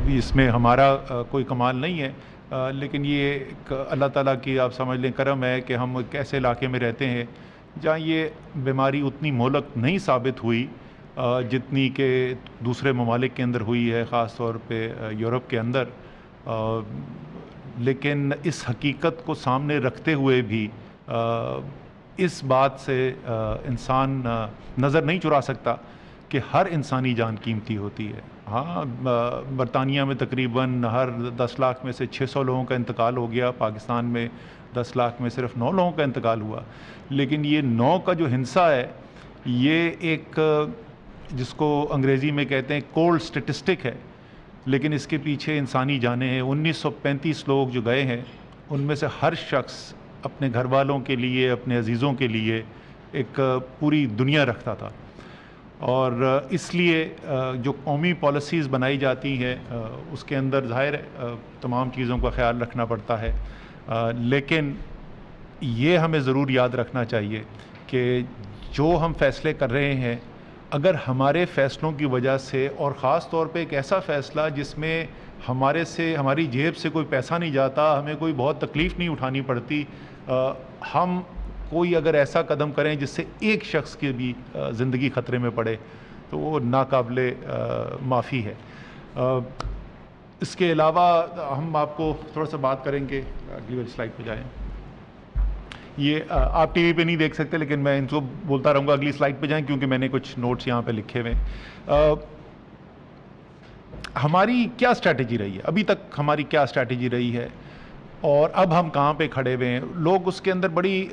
ابھی اس میں ہمارا کوئی کمال نہیں ہے، لیکن یہ ایک اللہ تعالیٰ کی آپ سمجھ لیں کرم ہے کہ ہم ایک ایسے علاقے میں رہتے ہیں جہاں یہ بیماری اتنی مہلک نہیں ثابت ہوئی جتنی کہ دوسرے ممالک کے اندر ہوئی ہے، خاص طور پہ یورپ کے اندر. لیکن اس حقیقت کو سامنے رکھتے ہوئے بھی اس بات سے انسان نظر نہیں چرا سکتا کہ ہر انسانی جان قیمتی ہوتی ہے. ہاں، برطانیہ میں تقریباً ہر 10 لاکھ میں سے 600 لوگوں کا انتقال ہو گیا، پاکستان میں 10 لاکھ میں صرف 9 لوگوں کا انتقال ہوا. لیکن یہ 9 کا جو ہنسا ہے یہ ایک جس کو انگریزی میں کہتے ہیں کولڈ سٹیٹسٹک ہے، لیکن اس کے پیچھے انسانی جانیں ہیں. 1935 لوگ جو گئے ہیں ان میں سے ہر شخص اپنے گھر والوں کے لیے، اپنے عزیزوں کے لیے ایک پوری دنیا رکھتا تھا. اور اس لیے جو قومی پالیسیز بنائی جاتی ہیں اس کے اندر ظاہر ہے تمام چیزوں کا خیال رکھنا پڑتا ہے، لیکن یہ ہمیں ضرور یاد رکھنا چاہیے کہ جو ہم فیصلے کر رہے ہیں اگر ہمارے فیصلوں کی وجہ سے، اور خاص طور پہ ایک ایسا فیصلہ جس میں ہماری جیب سے کوئی پیسہ نہیں جاتا، ہمیں کوئی بہت تکلیف نہیں اٹھانی پڑتی، ہم کوئی اگر ایسا قدم کریں جس سے ایک شخص کی بھی زندگی خطرے میں پڑے تو وہ ناقابل معافی ہے. اس کے علاوہ ہم آپ کو تھوڑا سا بات کریں گے، اگلی والی سلائڈ پہ جائیں. یہ آپ ٹی وی پہ نہیں دیکھ سکتے لیکن میں ان کو بولتا رہوں گا اگلی سلائڈ پہ جائیں کیونکہ میں نے کچھ نوٹس یہاں پہ لکھے ہوئے ہیں. ہماری کیا اسٹریٹجی رہی ہے ابھی تک، ہماری کیا اسٹریٹجی رہی ہے اور اب ہم کہاں پہ کھڑے ہوئے ہیں؟ لوگ اس کے اندر بڑی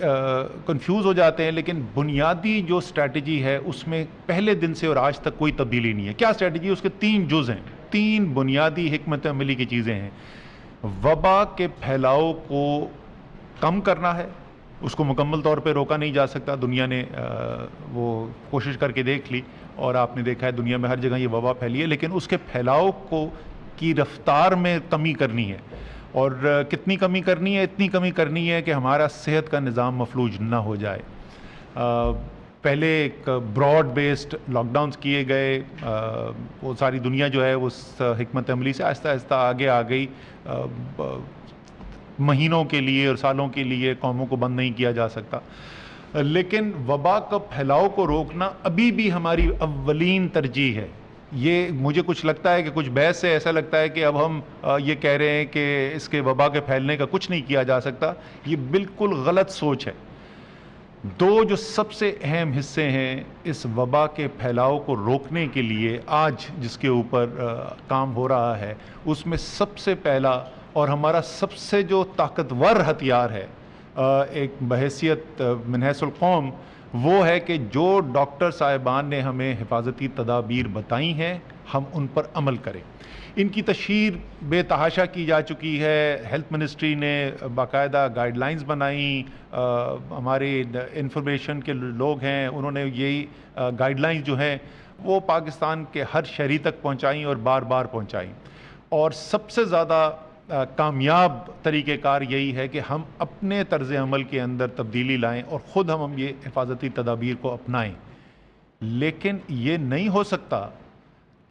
کنفیوز ہو جاتے ہیں، لیکن بنیادی جو اسٹریٹجی ہے اس میں پہلے دن سے اور آج تک کوئی تبدیلی نہیں ہے. کیا اسٹریٹجی ہے؟ اس کے 3 جز ہیں، 3 بنیادی حکمت عملی کی چیزیں ہیں. وبا کے پھیلاؤ کو کم کرنا ہے، اس کو مکمل طور پہ روکا نہیں جا سکتا، دنیا نے وہ کوشش کر کے دیکھ لی اور آپ نے دیکھا ہے دنیا میں ہر جگہ یہ وبا پھیلی ہے، لیکن اس کے پھیلاؤ کی رفتار میں کمی کرنی ہے. اور کتنی کمی کرنی ہے؟ اتنی کمی کرنی ہے کہ ہمارا صحت کا نظام مفلوج نہ ہو جائے. پہلے ایک براڈ بیسڈ لاک ڈاؤنز کیے گئے، وہ ساری دنیا جو ہے اس حکمت عملی سے آہستہ آہستہ آگے آ گئی. مہینوں کے لیے اور سالوں کے لیے قوموں کو بند نہیں کیا جا سکتا، لیکن وبا کا پھیلاؤ کو روکنا ابھی بھی ہماری اولین ترجیح ہے. یہ مجھے کچھ لگتا ہے کہ کچھ بحث سے ایسا لگتا ہے کہ اب ہم یہ کہہ رہے ہیں کہ اس کے وبا کے پھیلنے کا کچھ نہیں کیا جا سکتا. یہ بالکل غلط سوچ ہے. 2 جو سب سے اہم حصے ہیں اس وبا کے پھیلاؤ کو روکنے کے لیے آج جس کے اوپر کام ہو رہا ہے، اس میں سب سے پہلا اور ہمارا سب سے جو طاقتور ہتھیار ہے ایک بحیثیت من حیث القوم، وہ ہے کہ جو ڈاکٹر صاحبان نے ہمیں حفاظتی تدابیر بتائی ہیں ہم ان پر عمل کریں. ان کی تشہیر بے تحاشا کی جا چکی ہے. ہیلتھ منسٹری نے باقاعدہ گائیڈ لائنز بنائیں، ہمارے انفارمیشن کے لوگ ہیں انہوں نے یہی گائیڈ لائنز جو ہیں وہ پاکستان کے ہر شہری تک پہنچائیں اور بار بار پہنچائیں. اور سب سے زیادہ کامیاب طریقہ کار یہی ہے کہ ہم اپنے طرز عمل کے اندر تبدیلی لائیں اور خود ہم یہ حفاظتی تدابیر کو اپنائیں. لیکن یہ نہیں ہو سکتا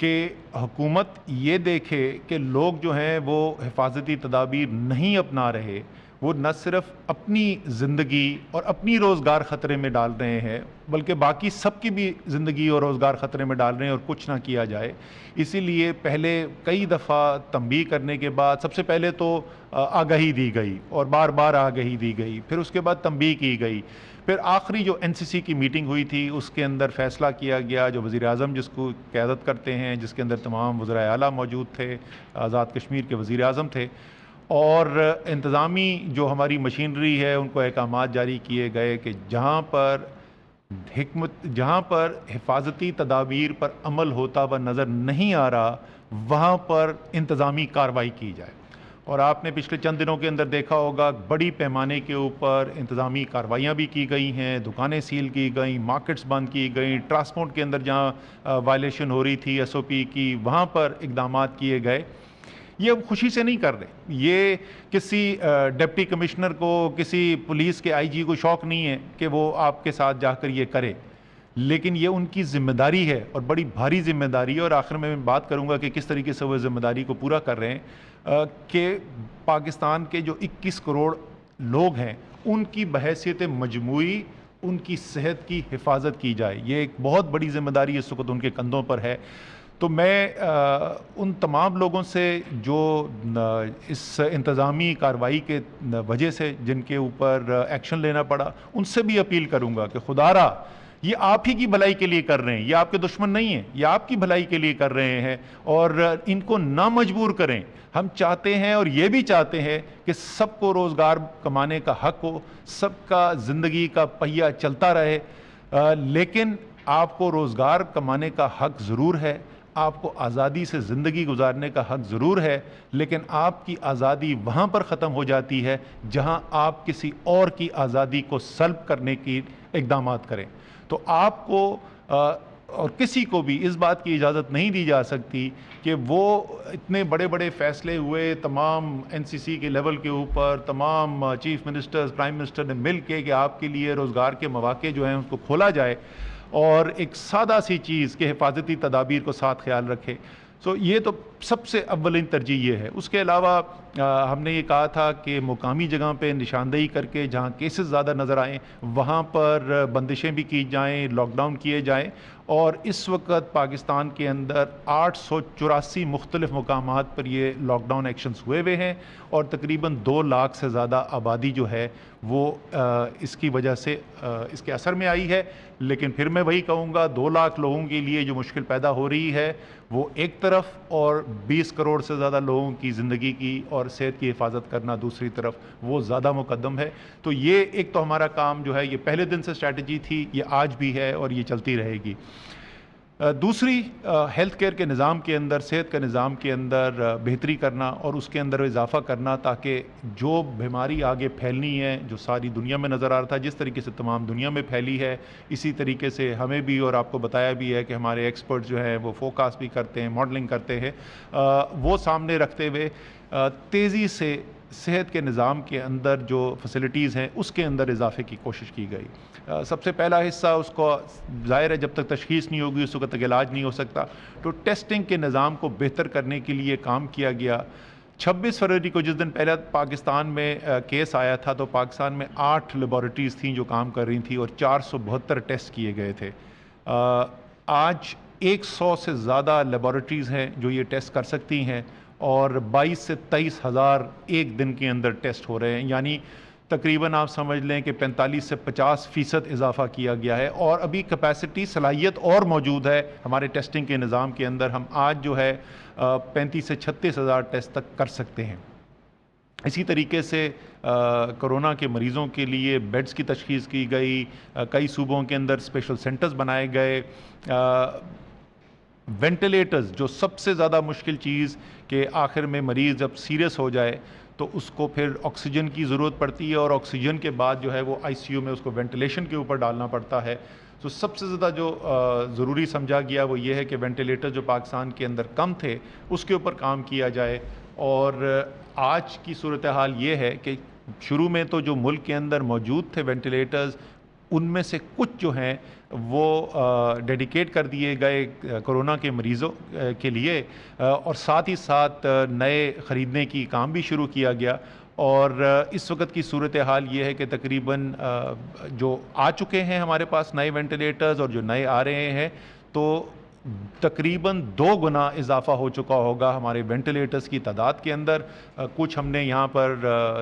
کہ حکومت یہ دیکھے کہ لوگ جو ہیں وہ حفاظتی تدابیر نہیں اپنا رہے، وہ نہ صرف اپنی زندگی اور اپنی روزگار خطرے میں ڈال رہے ہیں بلکہ باقی سب کی بھی زندگی اور روزگار خطرے میں ڈال رہے ہیں اور کچھ نہ کیا جائے. اسی لیے پہلے کئی دفعہ تنبیہ کرنے کے بعد سب سے پہلے تو آگاہی دی گئی اور بار بار آگاہی دی گئی، پھر اس کے بعد تنبیہ کی گئی، پھر آخری جو NCC کی میٹنگ ہوئی تھی اس کے اندر فیصلہ کیا گیا، جو وزیر اعظم جس کو قیادت کرتے ہیں، جس کے اندر تمام وزرائے اعلیٰ موجود تھے، آزاد کشمیر کے وزیر اعظم تھے، اور انتظامی جو ہماری مشینری ہے ان کو احکامات جاری کیے گئے کہ جہاں پر حفاظتی تدابیر پر عمل ہوتا ہوا نظر نہیں آ رہا وہاں پر انتظامی کارروائی کی جائے. اور آپ نے پچھلے چند دنوں کے اندر دیکھا ہوگا بڑی پیمانے کے اوپر انتظامی کارروائیاں بھی کی گئی ہیں، دکانیں سیل کی گئیں، مارکیٹس بند کی گئیں، ٹرانسپورٹ کے اندر جہاں وائلیشن ہو رہی تھی SOP کی وہاں پر اقدامات کیے گئے. یہ ہم خوشی سے نہیں کر رہے، یہ کسی ڈپٹی کمشنر کو، کسی پولیس کے IG کو شوق نہیں ہے کہ وہ آپ کے ساتھ جا کر یہ کرے، لیکن یہ ان کی ذمہ داری ہے اور بڑی بھاری ذمہ داری ہے، اور آخر میں بات کروں گا کہ کس طریقے سے وہ ذمہ داری کو پورا کر رہے ہیں کہ پاکستان کے جو 21 کروڑ لوگ ہیں ان کی بحیثیت مجموعی ان کی صحت کی حفاظت کی جائے. یہ ایک بہت بڑی ذمہ داری اس وقت ان کے کندھوں پر ہے. تو میں ان تمام لوگوں سے جو اس انتظامی کارروائی کے وجہ سے جن کے اوپر ایکشن لینا پڑا ان سے بھی اپیل کروں گا کہ خدا را یہ آپ ہی کی بھلائی کے لیے کر رہے ہیں، یہ آپ کے دشمن نہیں ہیں، یہ آپ کی بھلائی کے لیے کر رہے ہیں، اور ان کو نہ مجبور کریں. ہم چاہتے ہیں اور یہ بھی چاہتے ہیں کہ سب کو روزگار کمانے کا حق ہو، سب کا زندگی کا پہیہ چلتا رہے، لیکن آپ کو روزگار کمانے کا حق ضرور ہے، آپ کو آزادی سے زندگی گزارنے کا حق ضرور ہے، لیکن آپ کی آزادی وہاں پر ختم ہو جاتی ہے جہاں آپ کسی اور کی آزادی کو سلب کرنے کی اقدامات کریں. تو آپ کو اور کسی کو بھی اس بات کی اجازت نہیں دی جا سکتی کہ وہ اتنے بڑے بڑے فیصلے ہوئے تمام NCC کے لیول کے اوپر، تمام چیف منسٹرز، پرائم منسٹر نے مل کے کہ آپ کے لیے روزگار کے مواقع جو ہیں اس کو کھولا جائے، اور ایک سادہ سی چیز کہ حفاظتی تدابیر کو ساتھ خیال رکھے. یہ تو سب سے اولین ترجیح یہ ہے. اس کے علاوہ ہم نے یہ کہا تھا کہ مقامی جگہ پہ نشاندہی کر کے جہاں کیسز زیادہ نظر آئیں وہاں پر بندشیں بھی کی جائیں، لاک ڈاؤن کیے جائیں. اور اس وقت پاکستان کے اندر 884 مختلف مقامات پر یہ لاک ڈاؤن ایکشنز ہوئے ہیں، اور تقریباً 2 لاکھ سے زیادہ آبادی جو ہے وہ اس کی وجہ سے اس کے اثر میں آئی ہے. لیکن پھر میں وہی کہوں گا، 2 لاکھ لوگوں کے لیے جو مشکل پیدا ہو رہی ہے وہ ایک طرف، اور 20 کروڑ سے زیادہ لوگوں کی زندگی کی اور صحت کی حفاظت کرنا دوسری طرف، وہ زیادہ مقدم ہے. تو یہ ایک تو ہمارا کام جو ہے یہ پہلے دن سے اسٹریٹجی تھی، یہ آج بھی ہے اور یہ چلتی رہے گی. دوسری، ہیلتھ کیئر کے نظام کے اندر، صحت کے نظام کے اندر بہتری کرنا اور اس کے اندر اضافہ کرنا، تاکہ جو بیماری آگے پھیلنی ہے جو ساری دنیا میں نظر آ رہا تھا، جس طریقے سے تمام دنیا میں پھیلی ہے، اسی طریقے سے ہمیں بھی، اور آپ کو بتایا بھی ہے کہ ہمارے ایکسپرٹ جو ہیں وہ فوکاسٹ بھی کرتے ہیں، ماڈلنگ کرتے ہیں، وہ سامنے رکھتے ہوئے تیزی سے صحت کے نظام کے اندر جو فیسلٹیز ہیں اس کے اندر اضافے کی کوشش کی گئی. سب سے پہلا حصہ اس کو ظاہر ہے جب تک تشخیص نہیں ہوگی اس وقت تک علاج نہیں ہو سکتا، تو ٹیسٹنگ کے نظام کو بہتر کرنے کے لیے کام کیا گیا. 26 فروری کو جس دن پہلا پاکستان میں کیس آیا تھا تو پاکستان میں 8 لیبارٹریز تھیں جو کام کر رہی تھیں اور 472 ٹیسٹ کیے گئے تھے. آج 100 سے زیادہ لیبارٹریز ہیں جو یہ ٹیسٹ کر سکتی ہیں، اور 22 سے 23 ہزار ایک دن کے اندر ٹیسٹ ہو رہے ہیں. یعنی تقریباً آپ سمجھ لیں کہ 45 سے 50% اضافہ کیا گیا ہے، اور ابھی کیپیسٹی، صلاحیت اور موجود ہے ہمارے ٹیسٹنگ کے نظام کے اندر. ہم آج جو ہے 35 سے 36 ہزار ٹیسٹ تک کر سکتے ہیں. اسی طریقے سے کرونا کے مریضوں کے لیے بیڈز کی تشخیص کی گئی، کئی صوبوں کے اندر اسپیشل سینٹرز بنائے گئے. وینٹیلیٹرز، جو سب سے زیادہ مشکل چیز کہ آخر میں مریض جب سیریس ہو جائے تو اس کو پھر آکسیجن کی ضرورت پڑتی ہے، اور آکسیجن کے بعد جو ہے وہ ICU میں اس کو وینٹیلیشن کے اوپر ڈالنا پڑتا ہے. تو سب سے زیادہ جو ضروری سمجھا گیا وہ یہ ہے کہ وینٹیلیٹر جو پاکستان کے اندر کم تھے اس کے اوپر کام کیا جائے. اور آج کی صورتحال یہ ہے کہ شروع میں تو جو ملک کے اندر موجود تھے وینٹیلیٹرز، ان میں سے کچھ جو ہیں وہ ڈیڈیکیٹ کر دیے گئے کرونا کے مریضوں کے لیے، اور ساتھ ہی ساتھ نئے خریدنے کی کام بھی شروع کیا گیا. اور اس وقت کی صورتحال یہ ہے کہ تقریباً جو آ چکے ہیں ہمارے پاس نئے وینٹیلیٹرز اور جو نئے آ رہے ہیں تو تقریباً 2 گنا اضافہ ہو چکا ہوگا ہمارے وینٹیلیٹرز کی تعداد کے اندر. کچھ ہم نے یہاں پر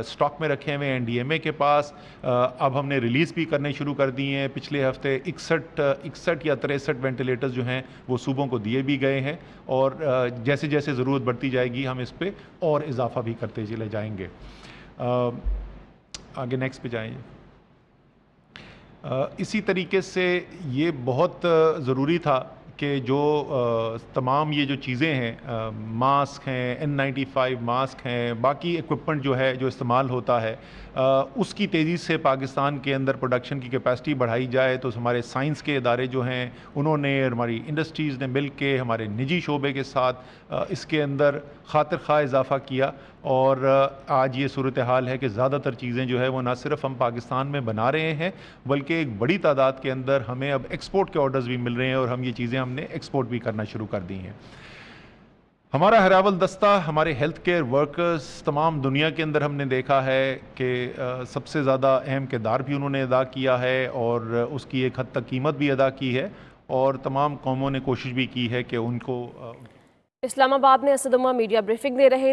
سٹاک میں رکھے ہوئے ہیں NDMA کے پاس، اب ہم نے ریلیز بھی کرنے شروع کر دیے ہیں. پچھلے ہفتے 61 یا 63 وینٹیلیٹرز جو ہیں وہ صوبوں کو دیے بھی گئے ہیں، اور جیسے جیسے ضرورت بڑھتی جائے گی ہم اس پہ اور اضافہ بھی کرتے چلے جائیں گے. آگے نیکسٹ پہ جائیں. اسی طریقے سے یہ بہت ضروری تھا کہ جو تمام یہ جو چیزیں ہیں، ماسک ہیں، N95 ماسک ہیں، باقی ایکوپمنٹ جو ہے جو استعمال ہوتا ہے، اس کی تیزی سے پاکستان کے اندر پروڈکشن کی کیپیسٹی بڑھائی جائے. تو ہمارے سائنس کے ادارے جو ہیں انہوں نے، ہماری انڈسٹریز نے مل کے ہمارے نجی شعبے کے ساتھ اس کے اندر خاطر خواہ اضافہ کیا. اور آج یہ صورتحال ہے کہ زیادہ تر چیزیں جو ہے وہ نہ صرف ہم پاکستان میں بنا رہے ہیں بلکہ ایک بڑی تعداد کے اندر ہمیں اب ایکسپورٹ کے آرڈرز بھی مل رہے ہیں اور ہم یہ چیزیں ہم نے ایکسپورٹ بھی کرنا شروع کر دی ہیں. ہمارا ہراول دستہ، ہمارے ہیلتھ کیئر ورکرز تمام دنیا کے اندر ہم نے دیکھا ہے کہ سب سے زیادہ اہم کردار بھی انہوں نے ادا کیا ہے اور اس کی ایک حد تک قیمت بھی ادا کی ہے، اور تمام قوموں نے کوشش بھی کی ہے کہ ان کو اسلام آباد میں اسد عمر میڈیا بریفنگ دے رہے